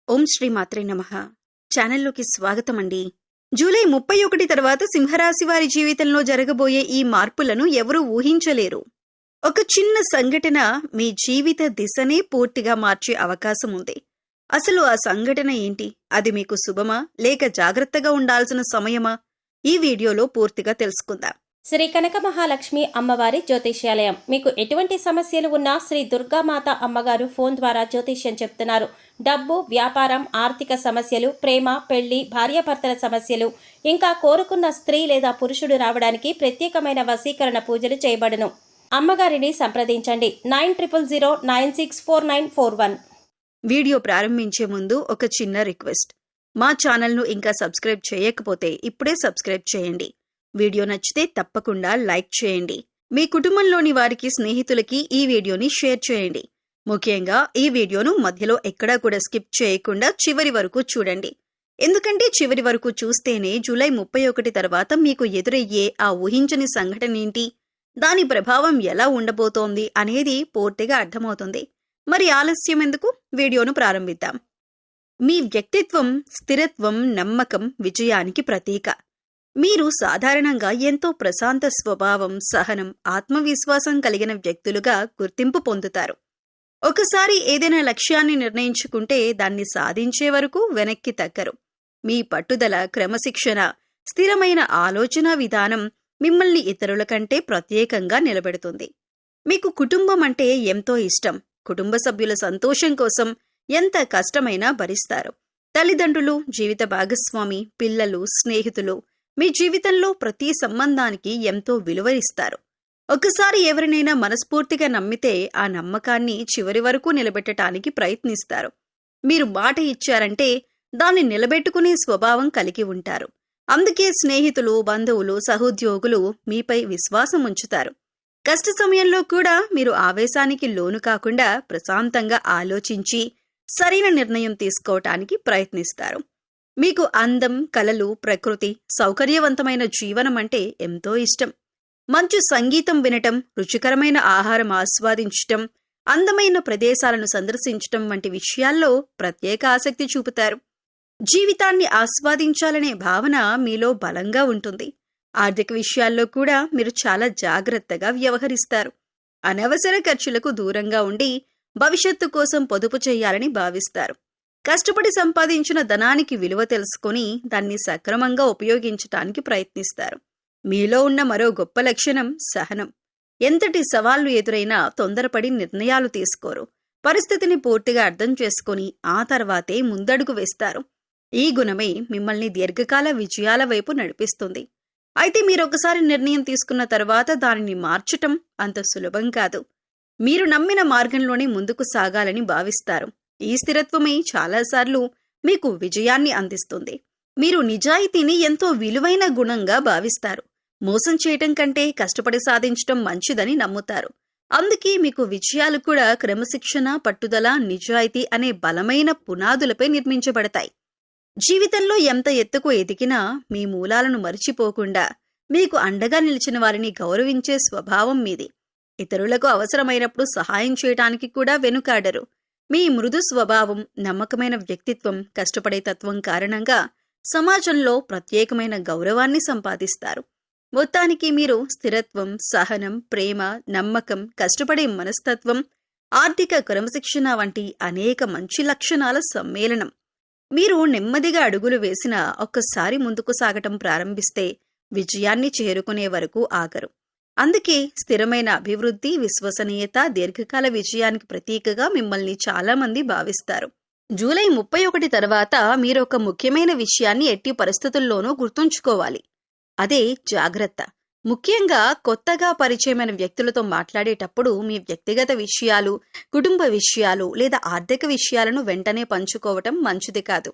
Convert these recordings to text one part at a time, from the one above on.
ఓం శ్రీ మాత్రే నమః. ఛానల్లోకి స్వాగతం అండి. జూలై 31 తర్వాత సింహరాశి వారి జీవితంలో జరగబోయే ఈ మార్పులను ఎవరూ ఊహించలేరు. ఒక చిన్న సంఘటన మీ జీవిత దిశనే పూర్తిగా మార్చే అవకాశం ఉంది. అసలు ఆ సంఘటన ఏంటి? అది మీకు శుభమా లేక జాగ్రత్తగా ఉండాల్సిన సమయమా? ఈ వీడియోలో పూర్తిగా తెలుసుకుందాం. శ్రీ కనక మహాలక్ష్మి అమ్మవారి జ్యోతిష్యాలయం. మీకు ఎటువంటి సమస్యలు ఉన్నా శ్రీ దుర్గామాత అమ్మగారు ఫోన్ ద్వారా జ్యోతిష్యం చెప్తున్నారు. డబ్బు, వ్యాపారం, ఆర్థిక సమస్యలు, ప్రేమ, పెళ్లి, భార్యాభర్తల సమస్యలు, ఇంకా కోరుకున్న స్త్రీ లేదా పురుషుడు రావడానికి ప్రత్యేకమైన వశీకరణ పూజలు చేయబడును. అమ్మగారిని సంప్రదించండి 9000964941. వీడియో ప్రారంభించే ముందు ఒక చిన్న రిక్వెస్ట్. మా ఛానల్ను ఇంకా సబ్స్క్రైబ్ చేయకపోతే ఇప్పుడే సబ్స్క్రైబ్ చేయండి. వీడియో నచ్చితే తప్పకుండా లైక్ చేయండి. మీ కుటుంబంలోని వారికి, స్నేహితులకి ఈ వీడియోని షేర్ చేయండి. ముఖ్యంగా ఈ వీడియోను మధ్యలో ఎక్కడా కూడా స్కిప్ చేయకుండా చివరి వరకు చూడండి. ఎందుకంటే చివరి వరకు చూస్తేనే జూలై 31 తర్వాత మీకు ఎదురయ్యే ఆ ఊహించని సంఘటన ఏంటి, దాని ప్రభావం ఎలా ఉండబోతోంది అనేది పూర్తిగా అర్థమవుతుంది. మరి ఆలస్యం ఎందుకు? వీడియోను ప్రారంభిద్దాం. మీ వ్యక్తిత్వం, స్థిరత్వం, నమ్మకం విజయానికి ప్రతీక. మీరు సాధారణంగా ఎంతో ప్రశాంత స్వభావం, సహనం, ఆత్మవిశ్వాసం కలిగిన వ్యక్తులుగా గుర్తింపు పొందుతారు. ఒకసారి ఏదైనా లక్ష్యాన్ని నిర్ణయించుకుంటే దాన్ని సాధించే వరకు వెనక్కి తగ్గరు. మీ పట్టుదల, క్రమశిక్షణ, స్థిరమైన ఆలోచన విధానం మిమ్మల్ని ఇతరుల కంటే ప్రత్యేకంగా నిలబెడుతుంది. మీకు కుటుంబం అంటే ఎంతో ఇష్టం. కుటుంబ సభ్యుల సంతోషం కోసం ఎంత కష్టమైనా భరిస్తారు. తల్లిదండ్రులు, జీవిత భాగస్వామి, పిల్లలు, స్నేహితులు మీ జీవితంలో ప్రతి సంబంధానికి ఎంతో విలువనిస్తారు. ఒకసారి ఎవరినైనా మనస్ఫూర్తిగా నమ్మితే ఆ నమ్మకాన్ని చివరి వరకు నిలబెట్టడానికి ప్రయత్నిస్తారు. మీరు మాట ఇచ్చారంటే దాన్ని నిలబెట్టుకునే స్వభావం కలిగి ఉంటారు. అందుకే స్నేహితులు, బంధువులు, సహోద్యోగులు మీపై విశ్వాసం ఉంచుతారు. కష్ట సమయంలో కూడా మీరు ఆవేశానికి లోను కాకుండా ప్రశాంతంగా ఆలోచించి సరైన నిర్ణయం తీసుకోవటానికి ప్రయత్నిస్తారు. మీకు అందం, కళలు, ప్రకృతి, సౌకర్యవంతమైన జీవనం అంటే ఎంతో ఇష్టం. మంచి సంగీతం వినటం, రుచికరమైన ఆహారం ఆస్వాదించటం, అందమైన ప్రదేశాలను సందర్శించటం వంటి విషయాల్లో ప్రత్యేక ఆసక్తి చూపుతారు. జీవితాన్ని ఆస్వాదించాలనే భావన మీలో బలంగా ఉంటుంది. ఆర్థిక విషయాల్లో కూడా మీరు చాలా జాగ్రత్తగా వ్యవహరిస్తారు. అనవసర ఖర్చులకు దూరంగా ఉండి భవిష్యత్తు కోసం పొదుపు చేయాలని భావిస్తారు. కష్టపడి సంపాదించిన ధనానికి విలువ తెలుసుకుని దాన్ని సక్రమంగా ఉపయోగించటానికి ప్రయత్నిస్తారు. మీలో ఉన్న మరో గొప్ప లక్షణం సహనం. ఎంతటి సవాళ్లు ఎదురైనా తొందరపడి నిర్ణయాలు తీసుకోరు. పరిస్థితిని పూర్తిగా అర్థం చేసుకుని ఆ తర్వాతే ముందడుగు వేస్తారు. ఈ గుణమే మిమ్మల్ని దీర్ఘకాల విజయాల వైపు నడిపిస్తుంది. అయితే మీరొకసారి నిర్ణయం తీసుకున్న తర్వాత దానిని మార్చటం అంత సులభం కాదు. మీరు నమ్మిన మార్గంలోనే ముందుకు సాగాలని భావిస్తారు. ఈ స్థిరత్వమే చాలాసార్లు మీకు విజయాన్ని అందిస్తుంది. మీరు నిజాయితీని ఎంతో విలువైన గుణంగా భావిస్తారు. మోసం చేయటం కంటే కష్టపడి సాధించటం మంచిదని నమ్ముతారు. అందుకే మీకు విజయాలు కూడా క్రమశిక్షణ, పట్టుదల, నిజాయితీ అనే బలమైన పునాదులపై నిర్మించబడతాయి. జీవితంలో ఎంత ఎత్తుకు ఎదిగినా మీ మూలాలను మరిచిపోకుండా మీకు అండగా నిలిచిన వారిని గౌరవించే స్వభావం మీది. ఇతరులకు అవసరమైనప్పుడు సహాయం చేయటానికి కూడా వెనుకాడరు. మీ మృదు స్వభావం, నమ్మకమైన వ్యక్తిత్వం, కష్టపడే తత్వం కారణంగా సమాజంలో ప్రత్యేకమైన గౌరవాన్ని సంపాదిస్తారు. మొత్తానికి మీరు స్థిరత్వం, సహనం, ప్రేమ, నమ్మకం, కష్టపడే మనస్తత్వం, ఆర్థిక క్రమశిక్షణ వంటి అనేక మంచి లక్షణాల సమ్మేళనం. మీరు నెమ్మదిగా అడుగులు వేసినా ఒక్కసారి ముందుకు సాగటం ప్రారంభిస్తే విజయాన్ని చేరుకునే వరకు ఆగరు. అందుకే స్థిరమైన అభివృద్ధి, విశ్వసనీయత, దీర్ఘకాల విజయానికి ప్రతీకగా మిమ్మల్ని చాలామంది భావిస్తారు. జూలై 31 తర్వాత మీరు ఒక ముఖ్యమైన విషయాన్ని ఎట్టి పరిస్థితుల్లోనూ గుర్తుంచుకోవాలి. అదే జాగ్రత్త. ముఖ్యంగా కొత్తగా పరిచయమైన వ్యక్తులతో మాట్లాడేటప్పుడు మీ వ్యక్తిగత విషయాలు, కుటుంబ విషయాలు లేదా ఆర్థిక విషయాలను వెంటనే పంచుకోవటం మంచిది కాదు.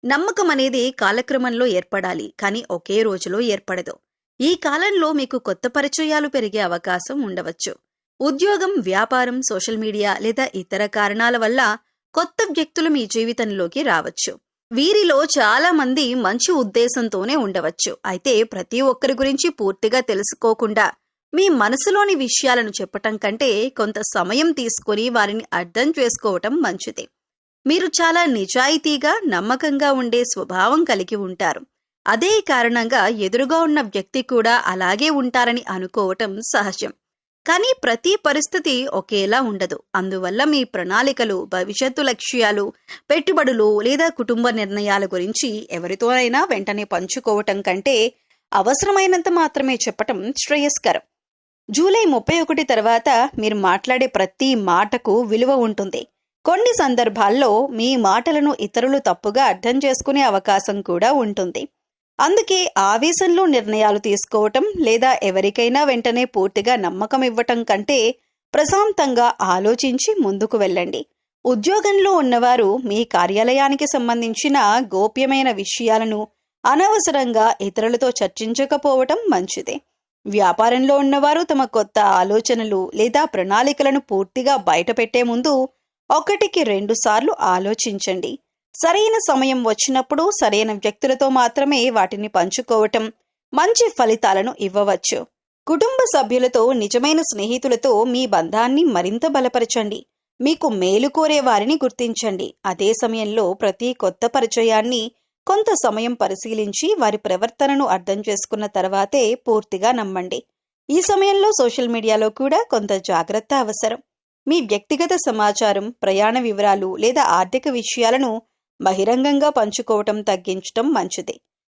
నమ్మకం అనేది కాలక్రమంలో ఏర్పడాలి, కానీ ఒకే రోజులో ఏర్పడదు. ఈ కాలంలో మీకు కొత్త పరిచయాలు పెరిగే అవకాశం ఉండవచ్చు. ఉద్యోగం, వ్యాపారం, సోషల్ మీడియా లేదా ఇతర కారణాల వల్ల కొత్త వ్యక్తులు మీ జీవితంలోకి రావచ్చు. వీరిలో చాలా మంది మంచి ఉద్దేశంతోనే ఉండవచ్చు. అయితే ప్రతి ఒక్కరి గురించి పూర్తిగా తెలుసుకోకుండా మీ మనసులోని విషయాలను చెప్పటం కంటే కొంత సమయం తీసుకొని వారిని అర్థం చేసుకోవటం మంచిది. మీరు చాలా నిజాయితీగా నమ్మకంగా ఉండే స్వభావం కలిగి ఉంటారు. అదే కారణంగా ఎదురుగా ఉన్న వ్యక్తి కూడా అలాగే ఉంటారని అనుకోవటం సహజం. కానీ ప్రతి పరిస్థితి ఒకేలా ఉండదు. అందువల్ల మీ ప్రణాళికలు, భవిష్యత్తు లక్ష్యాలు, పెట్టుబడులు లేదా కుటుంబ నిర్ణయాల గురించి ఎవరితోనైనా వెంటనే పంచుకోవటం కంటే అవసరమైనంత మాత్రమే చెప్పటం శ్రేయస్కరం. జూలై 31 తర్వాత మీరు మాట్లాడే ప్రతి మాటకు విలువ ఉంటుంది. కొన్ని సందర్భాల్లో మీ మాటలను ఇతరులు తప్పుగా అర్థం చేసుకునే అవకాశం కూడా ఉంటుంది. అందుకే ఆవేశంలో నిర్ణయాలు తీసుకోవటం లేదా ఎవరికైనా వెంటనే పూర్తిగా నమ్మకం ఇవ్వటం కంటే ప్రశాంతంగా ఆలోచించి ముందుకు వెళ్ళండి. ఉద్యోగంలో ఉన్నవారు మీ కార్యాలయానికి సంబంధించిన గోప్యమైన విషయాలను అనవసరంగా ఇతరులతో చర్చించకపోవటం మంచిదే. వ్యాపారంలో ఉన్నవారు తమ కొత్త ఆలోచనలు లేదా ప్రణాళికలను పూర్తిగా బయటపెట్టే ముందు 1-2 సార్లు ఆలోచించండి. సరైన సమయం వచ్చినప్పుడు సరైన వ్యక్తులతో మాత్రమే వాటిని పంచుకోవటం మంచి ఫలితాలను ఇవ్వవచ్చు. కుటుంబ సభ్యులతో, నిజమైన స్నేహితులతో మీ బంధాన్ని మరింత బలపరచండి. మీకు మేలు కోరే వారిని గుర్తించండి. అదే సమయంలో ప్రతి కొత్త పరిచయాన్ని కొంత సమయం పరిశీలించి వారి ప్రవర్తనను అర్థం చేసుకున్న తర్వాతే పూర్తిగా నమ్మండి. ఈ సమయంలో సోషల్ మీడియాలో కూడా కొంత జాగ్రత్త అవసరం. మీ వ్యక్తిగత సమాచారం, ప్రయాణ వివరాలు లేదా ఆర్థిక విషయాలను బహిరంగంగా పంచుకోవటం తగ్గించటం మంచిది.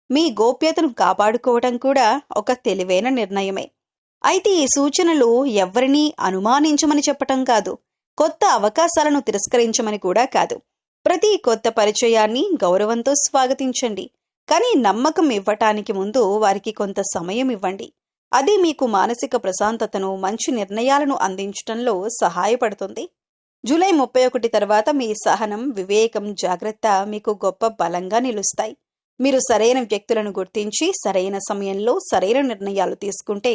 మీ గోప్యతను కాపాడుకోవటం కూడా ఒక తెలివైన నిర్ణయమే. అయితే ఈ సూచనలు ఎవరినీ అనుమానించమని చెప్పటం కాదు, కొత్త అవకాశాలను తిరస్కరించమని కూడా కాదు. ప్రతి కొత్త పరిచయాన్ని గౌరవంతో స్వాగతించండి. కానీ నమ్మకం ఇవ్వటానికి ముందు వారికి కొంత సమయం ఇవ్వండి. అది మీకు మానసిక ప్రశాంతతను, మంచి నిర్ణయాలను అందించటంలో సహాయపడుతుంది. జూలై 31 తర్వాత మీ సహనం, వివేకం, జాగ్రత్త మీకు గొప్ప బలంగా నిలుస్తాయి. మీరు సరైన వ్యక్తులను గుర్తించి సరైన సమయంలో సరైన నిర్ణయాలు తీసుకుంటే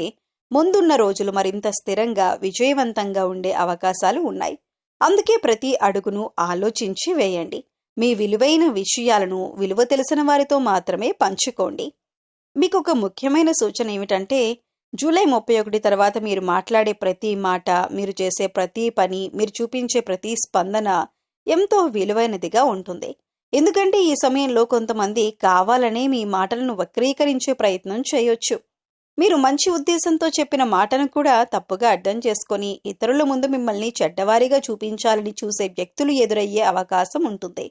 ముందున్న రోజులు మరింత స్థిరంగా, విజయవంతంగా ఉండే అవకాశాలు ఉన్నాయి. అందుకే ప్రతి అడుగును ఆలోచించి వేయండి. మీ విలువైన విషయాలను విలువ తెలిసిన వారితో మాత్రమే పంచుకోండి. మీకు ఒక ముఖ్యమైన సూచన ఏమిటంటే, జూలై 31 తర్వాత మీరు మాట్లాడే ప్రతి మాట, మీరు చేసే ప్రతి పని, మీరు చూపించే ప్రతి స్పందన ఎంతో విలువైనదిగా ఉంటుంది. ఎందుకంటే ఈ సమయంలో కొంతమంది కావాలనే మీ మాటలను వక్రీకరించే ప్రయత్నం చేయొచ్చు. మీరు మంచి ఉద్దేశంతో చెప్పిన మాటను కూడా తప్పుగా అర్థం చేసుకొని ఇతరుల ముందు మిమ్మల్ని చెడ్డవారిగా చూపించాలని చూసే వ్యక్తులు ఎదురయ్యే అవకాశం ఉంటుంది.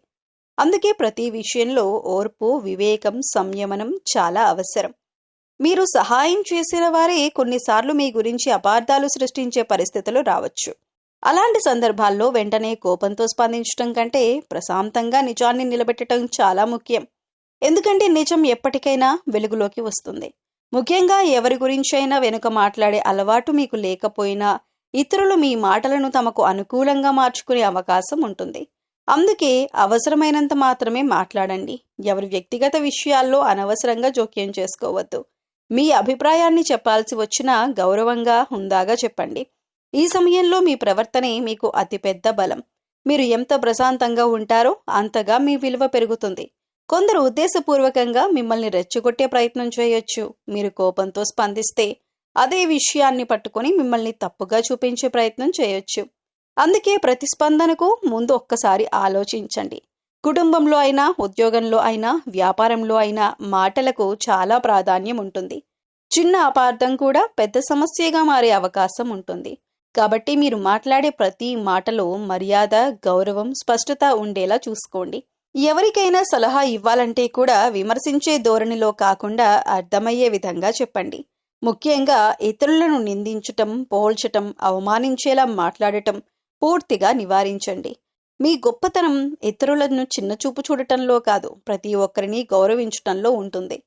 అందుకే ప్రతి విషయంలో ఓర్పు, వివేకం, సంయమనం చాలా అవసరం. మీరు సహాయం చేసిన వారే కొన్నిసార్లు మీ గురించి అపార్థాలు సృష్టించే పరిస్థితులు రావచ్చు. అలాంటి సందర్భాల్లో వెంటనే కోపంతో స్పందించటం కంటే ప్రశాంతంగా నిజాన్ని నిలబెట్టడం చాలా ముఖ్యం. ఎందుకంటే నిజం ఎప్పటికైనా వెలుగులోకి వస్తుంది. ముఖ్యంగా ఎవరి గురించైనా వెనుక మాట్లాడే అలవాటు మీకు లేకపోయినా ఇతరులు మీ మాటలను తమకు అనుకూలంగా మార్చుకునే అవకాశం ఉంటుంది. అందుకే అవసరమైనంత మాత్రమే మాట్లాడండి. ఎవరి వ్యక్తిగత విషయాల్లో అనవసరంగా జోక్యం చేసుకోవద్దు. మీ అభిప్రాయాన్ని చెప్పాల్సి వచ్చినా గౌరవంగా, హుందాగా చెప్పండి. ఈ సమయంలో మీ ప్రవర్తనే మీకు అతిపెద్ద బలం. మీరు ఎంత ప్రశాంతంగా ఉంటారో అంతగా మీ విలువ పెరుగుతుంది. కొందరు ఉద్దేశపూర్వకంగా మిమ్మల్ని రెచ్చగొట్టే ప్రయత్నం చేయొచ్చు. మీరు కోపంతో స్పందిస్తే అదే విషయాన్ని పట్టుకొని మిమ్మల్ని తప్పుగా చూపించే ప్రయత్నం చేయొచ్చు. అందుకే ప్రతిస్పందనకు ముందు ఒక్కసారి ఆలోచించండి. కుటుంబంలో అయినా, ఉద్యోగంలో అయినా, వ్యాపారంలో అయినా మాటలకు చాలా ప్రాధాన్యం ఉంటుంది. చిన్న అపార్థం కూడా పెద్ద సమస్యగా మారే అవకాశం ఉంటుంది. కాబట్టి మీరు మాట్లాడే ప్రతి మాటలో మర్యాద, గౌరవం, స్పష్టత ఉండేలా చూసుకోండి. ఎవరికైనా సలహా ఇవ్వాలంటే కూడా విమర్శించే ధోరణిలో కాకుండా అర్థమయ్యే విధంగా చెప్పండి. ముఖ్యంగా ఇతరులను నిందించటం, పోల్చటం, అవమానించేలా మాట్లాడటం పూర్తిగా నివారించండి. మీ గొప్పతనం ఇతరులను చిన్నచూపు చూడటంలో కాదు, ప్రతి ఒక్కరిని గౌరవించటంలో ఉంటుంది.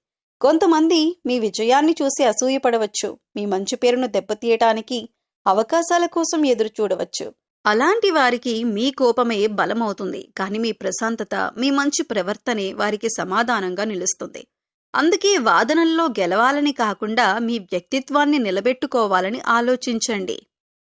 కొంతమంది మీ విజయాన్ని చూసి అసూయపడవచ్చు. మీ మంచి పేరును దెబ్బతీయటానికి అవకాశాల కోసం ఎదురు చూడవచ్చు. అలాంటి వారికి మీ కోపమే బలమవుతుంది. కానీ మీ ప్రశాంతత, మీ మంచి ప్రవర్తనే వారికి సమాధానంగా నిలుస్తుంది. అందుకే వాదనల్లో గెలవాలని కాకుండా మీ వ్యక్తిత్వాన్ని నిలబెట్టుకోవాలని ఆలోచించండి.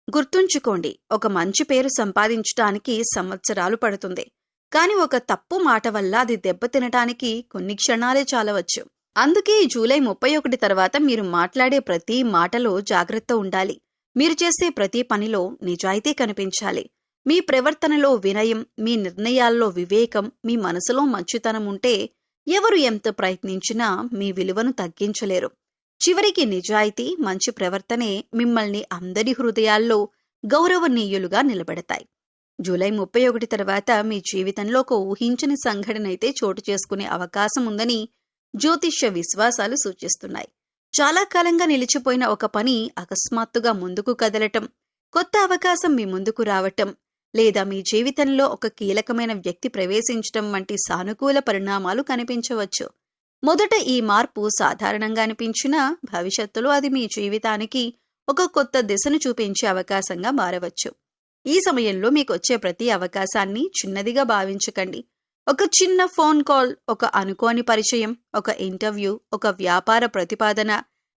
గుర్తుంచుకోండి, ఒక మంచి పేరు సంపాదించటానికి సంవత్సరాలు పడుతుంది. కానీ ఒక తప్పు మాట వల్ల అది దెబ్బతినటానికి కొన్ని క్షణాలే చాలవచ్చు. అందుకే జూలై 31 తర్వాత మీరు మాట్లాడే ప్రతి మాటలో జాగ్రత్త ఉండాలి. మీరు చేసే ప్రతి పనిలో నిజాయితీ కనిపించాలి. మీ ప్రవర్తనలో వినయం, మీ నిర్ణయాల్లో వివేకం, మీ మనసులో మంచితనం ఉంటే ఎవరు ఎంత ప్రయత్నించినా మీ విలువను తగ్గించలేరు. చివరికి నిజాయితీ, మంచి ప్రవర్తనే మిమ్మల్ని అందరి హృదయాల్లో గౌరవనీయులుగా నిలబెడతాయి. జూలై 31 తర్వాత మీ జీవితంలో ఒక ఊహించని సంఘటన అయితే చోటు చేసుకునే అవకాశం ఉందని జ్యోతిష్య విశ్వాసాలు సూచిస్తున్నాయి. చాలా కాలంగా నిలిచిపోయిన ఒక పని అకస్మాత్తుగా ముందుకు కదలటం, కొత్త అవకాశం మీ ముందుకు రావటం, లేదా మీ జీవితంలో ఒక కీలకమైన వ్యక్తి ప్రవేశించటం వంటి సానుకూల పరిణామాలు కనిపించవచ్చు. మొదట ఈ మార్పు సాధారణంగా అనిపించినా భవిష్యత్తులో అది మీ జీవితానికి ఒక కొత్త దిశను చూపించే అవకాశంగా మారవచ్చు. ఈ సమయంలో మీకొచ్చే ప్రతి అవకాశాన్ని చిన్నదిగా భావించకండి. ఒక చిన్న ఫోన్ కాల్, ఒక అనుకోని పరిచయం, ఒక ఇంటర్వ్యూ, ఒక వ్యాపార ప్రతిపాదన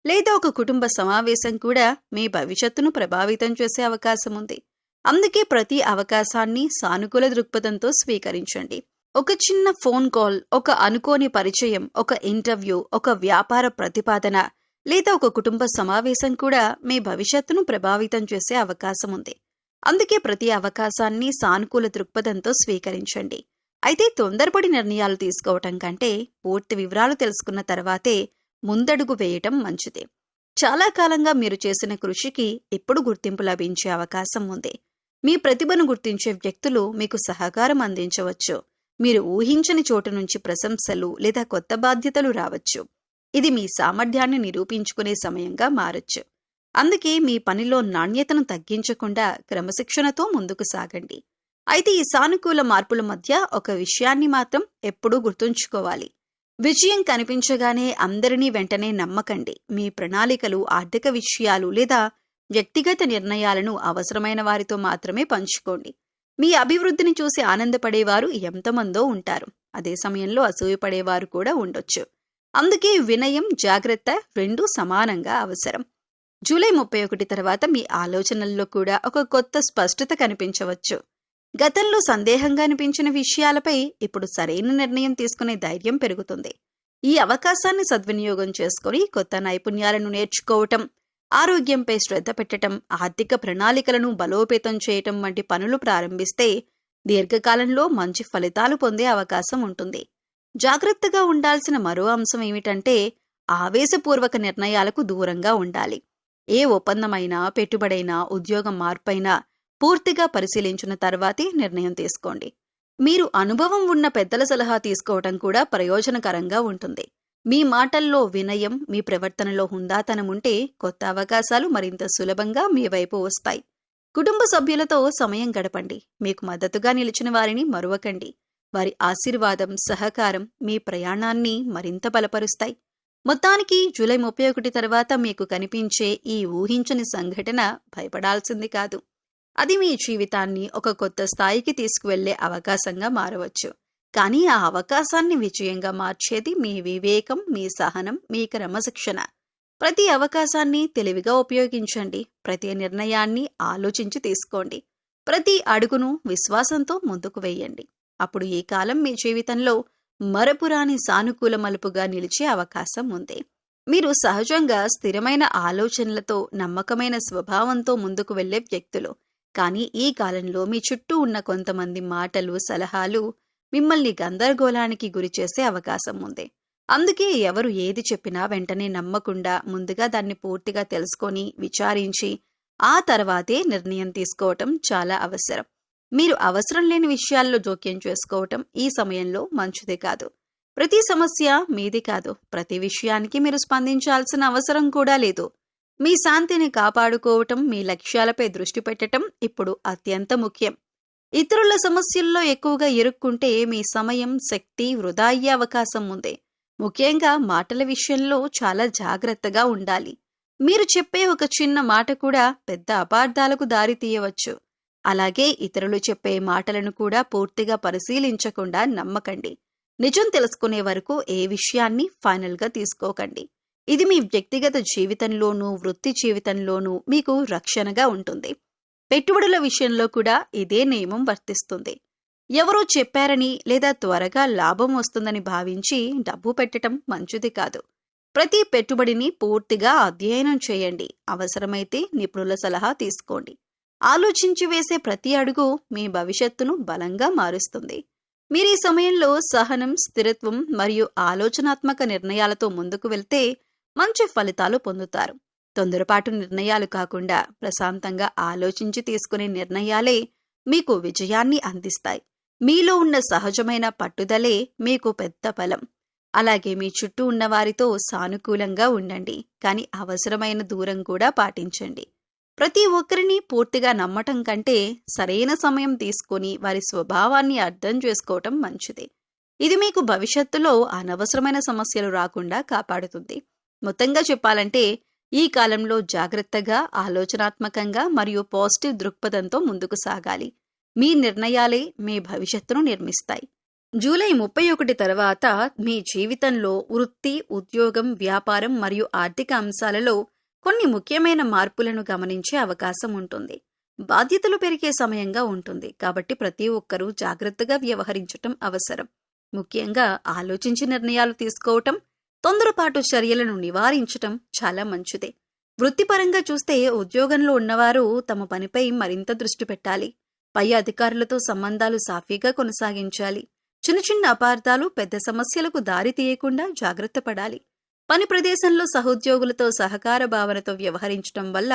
లేదా ఒక కుటుంబ సమావేశం కూడా మీ భవిష్యత్తును ప్రభావితం చేసే అవకాశం ఉంది. అందుకే ప్రతి అవకాశాన్ని సానుకూల దృక్పథంతో స్వీకరించండి. ఒక చిన్న ఫోన్ కాల్, ఒక అనుకోని పరిచయం, ఒక ఇంటర్వ్యూ, ఒక వ్యాపార ప్రతిపాదన లేదా ఒక కుటుంబ సమావేశం కూడా మీ భవిష్యత్తును ప్రభావితం చేసే అవకాశం ఉంది. అందుకే ప్రతి అవకాశాన్ని సానుకూల దృక్పథంతో స్వీకరించండి. అయితే తొందరపడి నిర్ణయాలు తీసుకోవటం కంటే పూర్తి వివరాలు తెలుసుకున్న తర్వాతే ముందడుగు వేయటం మంచిది. చాలా కాలంగా మీరు చేసిన కృషికి ఇప్పుడు గుర్తింపు లభించే అవకాశం ఉంది. మీ ప్రతిభను గుర్తించే వ్యక్తులు మీకు సహకారం అందించవచ్చు. మీరు ఊహించని చోటు నుంచి ప్రశంసలు లేదా కొత్త బాధ్యతలు రావచ్చు. ఇది మీ సామర్థ్యాన్ని నిరూపించుకునే సమయంగా మారొచ్చు. అందుకే మీ పనిలో నాణ్యతను తగ్గించకుండా క్రమశిక్షణతో ముందుకు సాగండి. అయితే ఈ సానుకూల మార్పుల మధ్య ఒక విషయాన్ని మాత్రం ఎప్పుడూ గుర్తుంచుకోవాలి. విజయం కనిపించగానే అందరినీ వెంటనే నమ్మకండి. మీ ప్రణాళికలు, ఆర్థిక విషయాలు లేదా వ్యక్తిగత నిర్ణయాలను అవసరమైన వారితో మాత్రమే పంచుకోండి. మీ అభివృద్ధిని చూసి ఆనందపడేవారు ఎంతమందో ఉంటారు. అదే సమయంలో అసూయపడేవారు కూడా ఉండొచ్చు. అందుకే వినయం, జాగ్రత్త రెండూ సమానంగా అవసరం. జూలై 31 తర్వాత మీ ఆలోచనల్లో కూడా ఒక కొత్త స్పష్టత కనిపించవచ్చు. గతంలో సందేహంగా అనిపించిన విషయాలపై ఇప్పుడు సరైన నిర్ణయం తీసుకునే ధైర్యం పెరుగుతుంది. ఈ అవకాశాన్ని సద్వినియోగం చేసుకుని కొత్త నైపుణ్యాలను నేర్చుకోవటం, ఆరోగ్యంపై శ్రద్ధ పెట్టడం, ఆర్థిక ప్రణాళికలను బలోపేతం చేయటం వంటి పనులు ప్రారంభిస్తే దీర్ఘకాలంలో మంచి ఫలితాలు పొందే అవకాశం ఉంటుంది. జాగ్రత్తగా ఉండాల్సిన మరో అంశం ఏమిటంటే ఆవేశపూర్వక నిర్ణయాలకు దూరంగా ఉండాలి. ఏ ఒప్పందమైనా, పెట్టుబడైనా, ఉద్యోగ మార్పైనా పూర్తిగా పరిశీలించిన తర్వాతే నిర్ణయం తీసుకోండి. మీరు అనుభవం ఉన్న పెద్దల సలహా తీసుకోవటం కూడా ప్రయోజనకరంగా ఉంటుంది. మీ మాటల్లో వినయం, మీ ప్రవర్తనలో హుందాతనం ఉంటే కొత్త అవకాశాలు మరింత సులభంగా మీ వైపు వస్తాయి. కుటుంబ సభ్యులతో సమయం గడపండి. మీకు మద్దతుగా నిలిచిన వారిని మరువకండి. వారి ఆశీర్వాదం, సహకారం మీ ప్రయాణాన్ని మరింత బలపరుస్తాయి. మొత్తానికి జూలై 31 తర్వాత మీకు కనిపించే ఈ ఊహించని సంఘటన భయపడాల్సింది కాదు. అది మీ జీవితాన్ని ఒక కొత్త స్థాయికి తీసుకువెళ్లే అవకాశంగా మారవచ్చు. కానీ ఆ అవకాశాన్ని విజయంగా మార్చేది మీ వివేకం, మీ సహనం, మీ క్రమశిక్షణ. ప్రతి అవకాశాన్ని తెలివిగా ఉపయోగించండి. ప్రతి నిర్ణయాన్ని ఆలోచించి తీసుకోండి. ప్రతి అడుగును విశ్వాసంతో ముందుకు వేయండి. అప్పుడు ఈ కాలం మీ జీవితంలో మరపురాని సానుకూల మలుపుగా నిలిచే అవకాశం ఉంది. మీరు సహజంగా స్థిరమైన ఆలోచనలతో, నమ్మకమైన స్వభావంతో ముందుకు వెళ్లే వ్యక్తులు. కానీ ఈ కాలంలో మీ చుట్టూ ఉన్న కొంతమంది మాటలు, సలహాలు మిమ్మల్ని గందరగోళానికి గురిచేసే అవకాశం ఉంది. అందుకే ఎవరు ఏది చెప్పినా వెంటనే నమ్మకుండా ముందుగా దాన్ని పూర్తిగా తెలుసుకొని, విచారించి ఆ తర్వాతే నిర్ణయం తీసుకోవటం చాలా అవసరం. మీరు అవసరం లేని విషయాల్లో జోక్యం చేసుకోవటం ఈ సమయంలో మంచిది కాదు. ప్రతి సమస్య మీది కాదు. ప్రతి విషయానికి మీరు స్పందించాల్సిన అవసరం కూడా లేదు. మీ శాంతిని కాపాడుకోవటం, మీ లక్ష్యాలపై దృష్టి పెట్టటం ఇప్పుడు అత్యంత ముఖ్యం. ఇతరుల సమస్యల్లో ఎక్కువగా ఇరుక్కుంటే మీ సమయం, శక్తి వృధా అయ్యే అవకాశం ఉంది. ముఖ్యంగా మాటల విషయంలో చాలా జాగ్రత్తగా ఉండాలి. మీరు చెప్పే ఒక చిన్న మాట కూడా పెద్ద అపార్థాలకు దారి తీయవచ్చు. అలాగే ఇతరులు చెప్పే మాటలను కూడా పూర్తిగా పరిశీలించకుండా నమ్మకండి. నిజం తెలుసుకునే వరకు ఏ విషయాన్ని ఫైనల్గా తీసుకోకండి. ఇది మీ వ్యక్తిగత జీవితంలోనూ, వృత్తి జీవితంలోనూ మీకు రక్షణగా ఉంటుంది. పెట్టుబడుల విషయంలో కూడా ఇదే నియమం వర్తిస్తుంది. ఎవరో చెప్పారని లేదా త్వరగా లాభం వస్తుందని భావించి డబ్బు పెట్టడం మంచిది కాదు. ప్రతి పెట్టుబడిని పూర్తిగా అధ్యయనం చేయండి. అవసరమైతే నిపుణుల సలహా తీసుకోండి. ఆలోచించి వేసే ప్రతి అడుగు మీ భవిష్యత్తును బలంగా మారుస్తుంది. మీరు ఈ సమయంలో సహనం, స్థిరత్వం మరియు ఆలోచనాత్మక నిర్ణయాలతో ముందుకు వెళ్తే మంచి ఫలితాలు పొందుతారు. తొందరపాటు నిర్ణయాలు కాకుండా ప్రశాంతంగా ఆలోచించి తీసుకునే నిర్ణయాలే మీకు విజయాన్ని అందిస్తాయి. మీలో ఉన్న సహజమైన పట్టుదలే మీకు పెద్ద బలం. అలాగే మీ చుట్టూ ఉన్న వారితో సానుకూలంగా ఉండండి, కానీ అవసరమైన దూరం కూడా పాటించండి. ప్రతి ఒక్కరిని పూర్తిగా నమ్మటం కంటే సరైన సమయం తీసుకొని వారి స్వభావాన్ని అర్థం చేసుకోవటం మంచిది. ఇది మీకు భవిష్యత్తులో అనవసరమైన సమస్యలు రాకుండా కాపాడుతుంది. మొత్తంగా చెప్పాలంటే ఈ కాలంలో జాగ్రత్తగా, ఆలోచనాత్మకంగా మరియు పాజిటివ్ దృక్పథంతో ముందుకు సాగాలి. మీ నిర్ణయాలే మీ భవిష్యత్తును నిర్మిస్తాయి. జూలై 31 తర్వాత మీ జీవితంలో వృత్తి, ఉద్యోగం, వ్యాపారం మరియు ఆర్థిక అంశాలలో కొన్ని ముఖ్యమైన మార్పులను గమనించే అవకాశం ఉంటుంది. బాధ్యతలు పెరిగే సమయంగా ఉంటుంది, కాబట్టి ప్రతి ఒక్కరూ జాగ్రత్తగా వ్యవహరించటం అవసరం. ముఖ్యంగా ఆలోచించి నిర్ణయాలు తీసుకోవటం, తొందరపాటు చర్యలను నివారించటం చాలా మంచిదే. వృత్తిపరంగా చూస్తే ఉద్యోగంలో ఉన్నవారు తమ పనిపై మరింత దృష్టి పెట్టాలి. పై అధికారులతో సంబంధాలు సాఫీగా కొనసాగించాలి. చిన్న చిన్న అపార్థాలు పెద్ద సమస్యలకు దారి తీయకుండా జాగ్రత్త పడాలి. పని ప్రదేశంలో సహోద్యోగులతో సహకార భావనతో వ్యవహరించటం వల్ల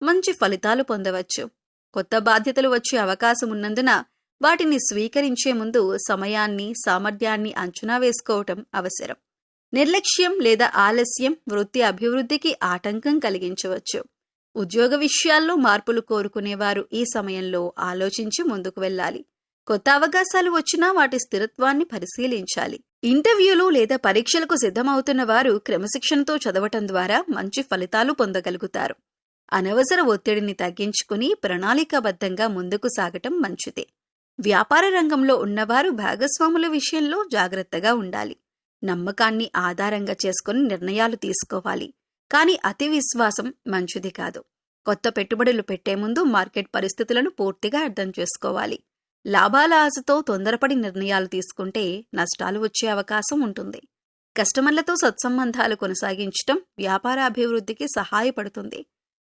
మంచి ఫలితాలు పొందవచ్చు. కొత్త బాధ్యతలు వచ్చే అవకాశం ఉన్నందున వాటిని స్వీకరించే ముందు సమయాన్ని, సామర్థ్యాన్ని అంచనా వేసుకోవటం అవసరం. నిర్లక్ష్యం లేదా ఆలస్యం వృత్తి అభివృద్ధికి ఆటంకం కలిగించవచ్చు. ఉద్యోగ విషయాల్లో మార్పులు కోరుకునేవారు ఈ సమయంలో ఆలోచించి ముందుకు వెళ్ళాలి. కొత్త అవకాశాలు వచ్చినా వాటి స్థిరత్వాన్ని పరిశీలించాలి. ఇంటర్వ్యూలు లేదా పరీక్షలకు సిద్ధమవుతున్న వారు క్రమశిక్షణతో చదవటం ద్వారా మంచి ఫలితాలు పొందగలుగుతారు. అనవసర ఒత్తిడిని తగ్గించుకుని ప్రణాళికాబద్ధంగా ముందుకు సాగటం మంచిదే. వ్యాపార రంగంలో ఉన్నవారు భాగస్వాముల విషయంలో జాగ్రత్తగా ఉండాలి. నమ్మకాన్ని ఆధారంగా చేసుకుని నిర్ణయాలు తీసుకోవాలి, కానీ అతి విశ్వాసం మంచిది కాదు. కొత్త పెట్టుబడులు పెట్టే ముందు మార్కెట్ పరిస్థితులను పూర్తిగా అర్థం చేసుకోవాలి. లాభాల ఆశతో తొందరపడి నిర్ణయాలు తీసుకుంటే నష్టాలు వచ్చే అవకాశం ఉంటుంది. కస్టమర్లతో సత్సంబంధాలు కొనసాగించటం వ్యాపార అభివృద్ధికి సహాయపడుతుంది.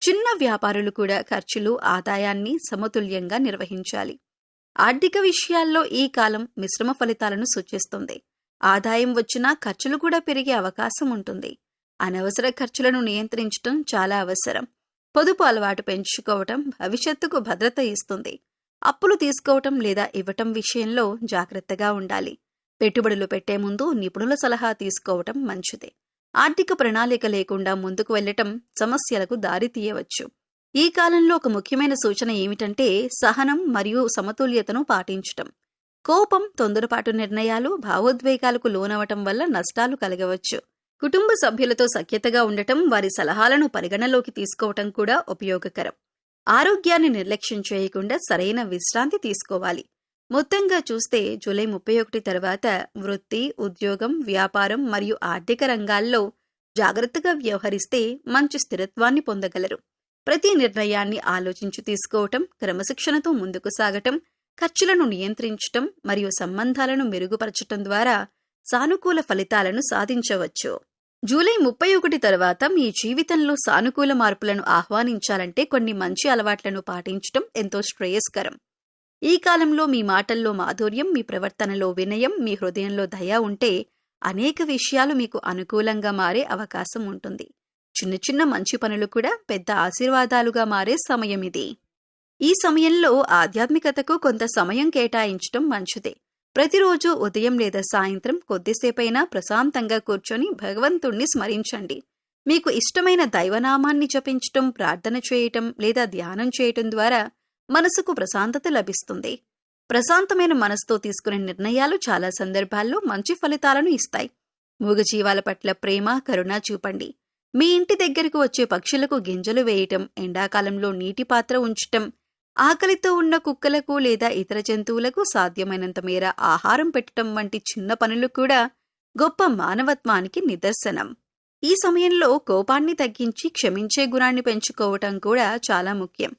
చిన్న వ్యాపారులు కూడా ఖర్చులు, ఆదాయాన్ని సమతుల్యంగా నిర్వహించాలి. ఆర్థిక విషయాల్లో ఈ కాలం మిశ్రమ ఫలితాలను సూచిస్తుంది. ఆదాయం వచ్చినా ఖర్చులు కూడా పెరిగే అవకాశం ఉంటుంది. అనవసర ఖర్చులను నియంత్రించటం చాలా అవసరం. పొదుపు అలవాటు పెంచుకోవటం భవిష్యత్తుకు భద్రత ఇస్తుంది. అప్పులు తీసుకోవటం లేదా ఇవ్వటం విషయంలో జాగ్రత్తగా ఉండాలి. పెట్టుబడులు పెట్టే ముందు నిపుణుల సలహా తీసుకోవటం మంచిదే. ఆర్థిక ప్రణాళిక లేకుండా ముందుకు వెళ్లటం సమస్యలకు దారి తీయవచ్చు. ఈ కాలంలో ఒక ముఖ్యమైన సూచన ఏమిటంటే సహనం మరియు సమతుల్యతను పాటించటం. కోపం, తొందరపాటు నిర్ణయాలు, భావోద్వేగాలకు లోనవటం వల్ల నష్టాలు కలగవచ్చు. కుటుంబ సభ్యులతో సఖ్యతగా ఉండటం, వారి సలహాలను పరిగణలోకి తీసుకోవటం కూడా ఉపయోగకరం. ఆరోగ్యాన్ని నిర్లక్ష్యం చేయకుండా సరైన విశ్రాంతి తీసుకోవాలి. మొత్తంగా చూస్తే జూలై 31 తర్వాత వృత్తి, ఉద్యోగం, వ్యాపారం మరియు ఆర్థిక రంగాల్లో జాగ్రత్తగా వ్యవహరిస్తే మంచి స్థిరత్వాన్ని పొందగలరు. ప్రతి నిర్ణయాన్ని ఆలోచించి తీసుకోవటం, క్రమశిక్షణతో ముందుకు సాగటం, ఖర్చులను నియంత్రించటం మరియు సంబంధాలను మెరుగుపరచటం ద్వారా సానుకూల ఫలితాలను సాధించవచ్చు. జూలై 31 తర్వాత మీ జీవితంలో సానుకూల మార్పులను ఆహ్వానించాలంటే కొన్ని మంచి అలవాట్లను పాటించటం ఎంతో శ్రేయస్కరం. ఈ కాలంలో మీ మాటల్లో మాధుర్యం, మీ ప్రవర్తనలో వినయం, మీ హృదయంలో దయ ఉంటే అనేక విషయాలు మీకు అనుకూలంగా మారే అవకాశం ఉంటుంది. చిన్న చిన్న మంచి పనులు కూడా పెద్ద ఆశీర్వాదాలుగా మారే సమయం ఇది. ఈ సమయంలో ఆధ్యాత్మికతకు కొంత సమయం కేటాయించటం మంచిదే. ప్రతిరోజు ఉదయం లేదా సాయంత్రం కొద్దిసేపైనా ప్రశాంతంగా కూర్చొని భగవంతుణ్ణి స్మరించండి. మీకు ఇష్టమైన దైవనామాన్ని జపించటం, ప్రార్థన చేయటం లేదా ధ్యానం చేయటం ద్వారా మనసుకు ప్రశాంతత లభిస్తుంది. ప్రశాంతమైన మనసుతో తీసుకునే నిర్ణయాలు చాలా సందర్భాల్లో మంచి ఫలితాలను ఇస్తాయి. మూగజీవాల పట్ల ప్రేమ, కరుణ చూపండి. మీ ఇంటి దగ్గరకు వచ్చే పక్షులకు గింజలు వేయటం, ఎండాకాలంలో నీటి పాత్ర ఉంచటం, ఆకలితో ఉన్న కుక్కలకు లేదా ఇతర జంతువులకు సాధ్యమైనంత మేర ఆహారం పెట్టడం వంటి చిన్న పనులు కూడా గొప్ప మానవత్వానికి నిదర్శనం. ఈ సమయంలో కోపాన్ని తగ్గించి క్షమించే గుణాన్ని పెంచుకోవటం కూడా చాలా ముఖ్యం.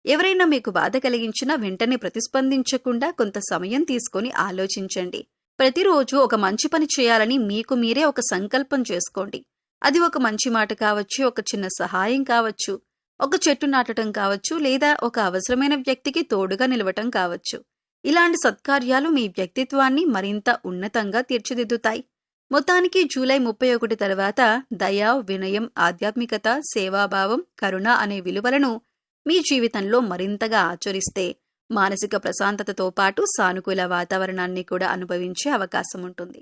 ఎవరైనా మీకు బాధ కలిగించినా వెంటనే ప్రతిస్పందించకుండా కొంత సమయం తీసుకొని ఆలోచించండి. ప్రతిరోజు ఒక మంచి పని చేయాలని మీకు మీరే ఒక సంకల్పం చేసుకోండి. అది ఒక మంచి మాట కావచ్చు, ఒక చిన్న సహాయం కావచ్చు. ఒక చెట్టు నాటడం కావచ్చు, లేదా ఒక అవసరమైన వ్యక్తికి తోడుగా నిలవటం కావచ్చు. ఇలాంటి సత్కార్యాలు మీ వ్యక్తిత్వాన్ని మరింత ఉన్నతంగా తీర్చిదిద్దుతాయి. మొత్తానికి జూలై 31 తర్వాత దయ, వినయం, ఆధ్యాత్మికత, సేవాభావం, కరుణ అనే విలువలను మీ జీవితంలో మరింతగా ఆచరిస్తే మానసిక ప్రశాంతతతో పాటు సానుకూల వాతావరణాన్ని కూడా అనుభవించే అవకాశం ఉంటుంది.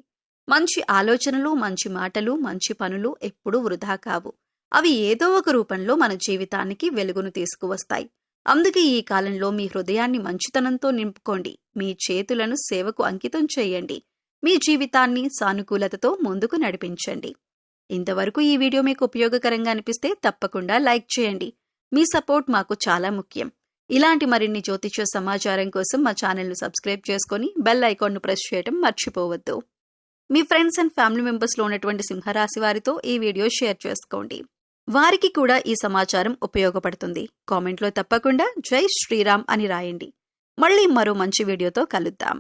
మంచి ఆలోచనలు, మంచి మాటలు, మంచి పనులు ఎప్పుడూ వృధా కావు. అవి ఏదో ఒక రూపంలో మన జీవితానికి వెలుగును తీసుకువస్తాయి. అందుకే ఈ కాలంలో మీ హృదయాన్ని మంచితనంతో నింపుకోండి. మీ చేతులను సేవకు అంకితం చేయండి. మీ జీవితాన్ని సానుకూలతతో ముందుకు నడిపించండి. ఇంతవరకు ఈ వీడియో మీకు ఉపయోగకరంగా అనిపిస్తే తప్పకుండా లైక్ చేయండి. మీ సపోర్ట్ మాకు చాలా ముఖ్యం. ఇలాంటి మరిన్ని జ్యోతిష్య సమాచారం కోసం మా ఛానల్ను సబ్స్క్రైబ్ చేసుకొని బెల్ ఐకాన్ను ప్రెస్ చేయడం మర్చిపోవద్దు. మీ ఫ్రెండ్స్ అండ్ ఫ్యామిలీ మెంబర్స్లో ఉన్నటువంటి సింహరాశి వారితో ఈ వీడియో షేర్ చేసుకోండి. వారికి కూడా ఈ సమాచారం ఉపయోగపడుతుంది. కామెంట్లో తప్పకుండా జై శ్రీరామ్ అని రాయండి. మళ్ళీ మరో మంచి వీడియోతో కలుద్దాం.